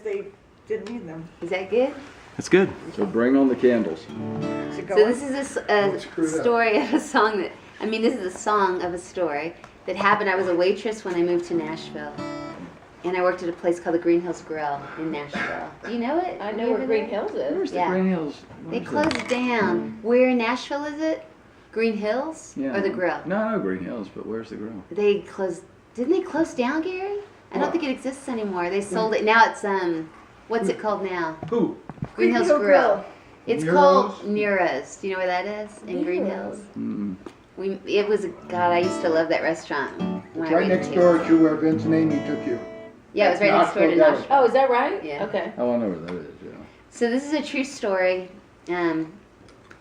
they didn't need them. Is that good? That's good. So bring on the candles. Is it So going? this is a story of a song that, this is a song of a story that happened. I was a waitress when I moved to Nashville. And I worked at a place called the Green Hills Grill in Nashville. Do you know it? I know where Green Hills is. Where's the Yeah. Green Hills? They closed down. Where in Nashville is it? Green Hills? Yeah. Or the grill? No, no Green Hills, but where's the grill? They closed. Didn't they close down, Gary? I don't think it exists anymore. They sold it. Now it's, what's it called now? Who? Green Hills Hill Grill. It's Nero's? called Nero's. Do you know where that is? In Green Hills? Mm-mm. It was, God, I used to love that restaurant. When It's I right waited next tables. door to where Vince and Amy took you. Yeah, it was right next door to Knoxville, Nashville. Oh, is that right? Yeah. Okay. Oh, I know where that is, yeah. So this is a true story when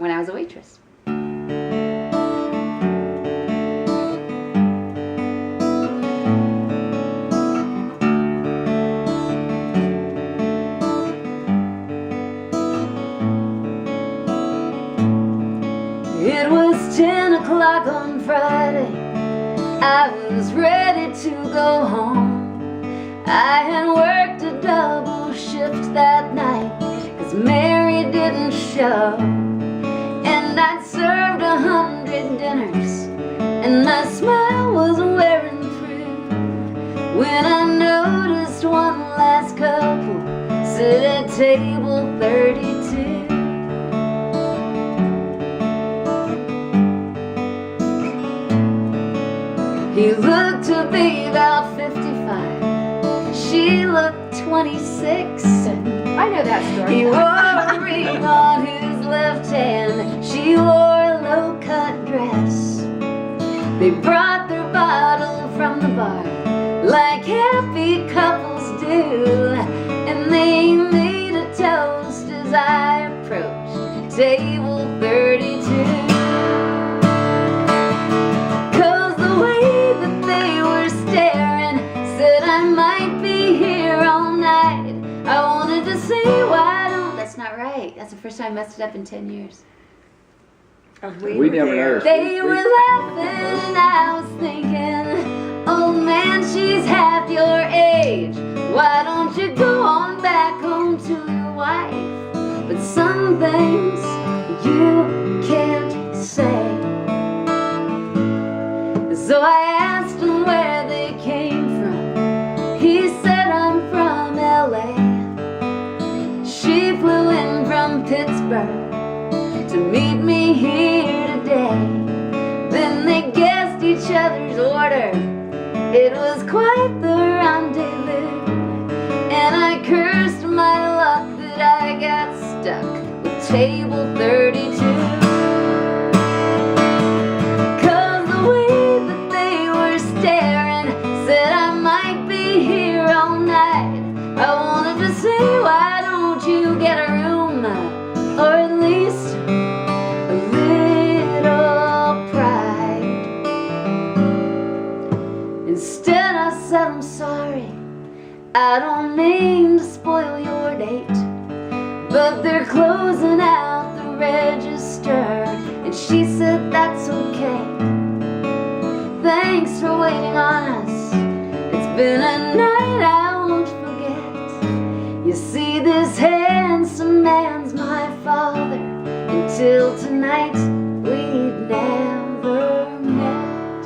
I was a waitress. It was 10 o'clock on Friday. I was ready to go home. I had worked a double shift that night, 'cause Mary didn't show. And I'd served 100 dinners, and my smile was wearing through, when I noticed one last couple sit at table 32. He looked to be about 55. She looked 26. I know that story. He wore a ring on his left hand. She wore a low-cut dress. They brought their bottle from the bar, like happy couples do, and they made a toast as I approached table 32. Said I might be here all night. I wanted to say, why don't... That's not right. That's the first time I messed it up in 10 years. We never noticed. They were laughing and I was thinking, oh man, she's half your age. Why don't you go on back home to your wife? But some things you can't say. So I asked him where they came from. He said, I'm from LA. She flew in from Pittsburgh to meet me here today. Then they guessed each other's order. It was quite the rendezvous. And I cursed my luck that I got stuck with table 32. Said I might be here all night. I wanted to say, why don't you get a room, or at least a little pride? Instead I said, I'm sorry, I don't mean to spoil your date, but they're closing out the register. And she said, that's okay. Thanks for waiting on us. It's been a night I won't forget. You see, this handsome man's my father. Until tonight, we'd never met.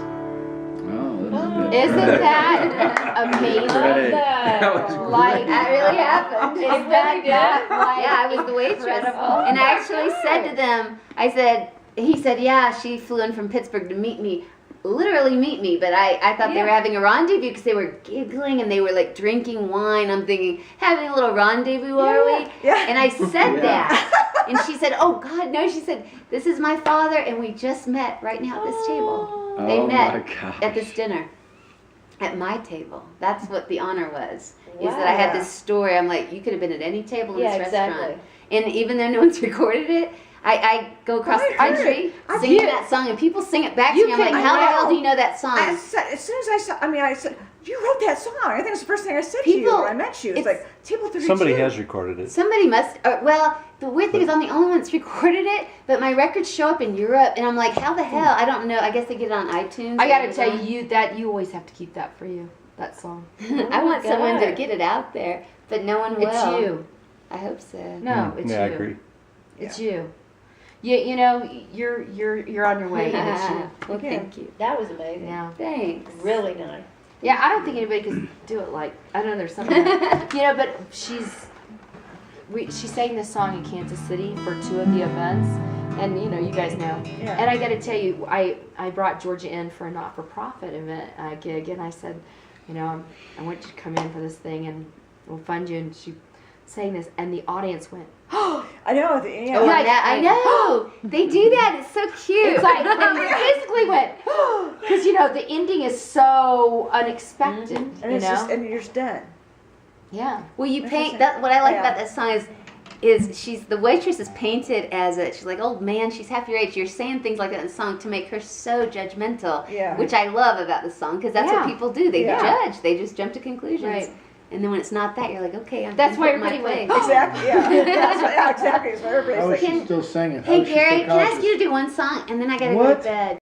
Oh, Isn't that amazing? Great. That was great. Like, That really happened. It really did? Yeah, I was the waitress. Incredible. And I actually said to them, he said, yeah, she flew in from Pittsburgh to meet me. Literally meet me, but I thought they were having a rendezvous because they were giggling and they were like drinking wine. I'm thinking, having a little rendezvous, are we? Yeah. And I said that. And she said, oh God, no. She said, this is my father and we just met right now at this table. They Oh met my gosh. at this dinner. At my table. That's what the honor was. Is that I had this story. I'm like, you could have been at any table in this restaurant. Exactly. And even though no one's recorded it, I go across the country singing that song, and people sing it back to me. I'm like, how the hell do you know that song? As soon as I said, you wrote that song. I think it's the first thing I said to People- you when I met you. It's like, table 32. Somebody has recorded it. Somebody must. Well, the weird thing is I'm the only one that's recorded it, but my records show up in Europe, and I'm like, how the hell? I don't know. I guess they get it on iTunes. I gotta tell you that you always have to keep that for you, that song. I want someone to God. get it out there. But no one will. It's you. I hope so. No, it's Yeah, I you. agree. It's you. You know, you're on your way, and it's you. Well, thank you. That was amazing. Yeah. Thanks. Really nice. Yeah, I don't think anybody could do it like, I don't know, there's something, you know, but she sang this song in Kansas City for 2 of the events, and you know, you guys know. Yeah. And I got to tell you, I brought Georgia in for a not-for-profit event gig, and I said, you know, I want you to come in for this thing, and we'll fund you. And she sang this, and the audience went, I know. Yeah. Oh, Like, I know. They do that. It's so cute. it's like, they basically went, because you know, the ending is so unexpected, and you it's know? just, and you're just done. Well, you That's paint just- that. What I like yeah. about that song is she's the waitress is painted as she's like, old man, she's half your age. You're saying things like that in the song to make her so judgmental. Yeah. Which I love about the song because that's Yeah. what people do. They Yeah. judge. They just jump to conclusions. Right. And then when it's not that, you're like, okay, I'm That's gonna why put my everybody place. went, Exactly. Yeah. That's what, yeah. Exactly. It's what How everybody's is like. she still singing? How Hey is she Gary, still can I ask conscious? you to do one song and then I gotta go What? to bed?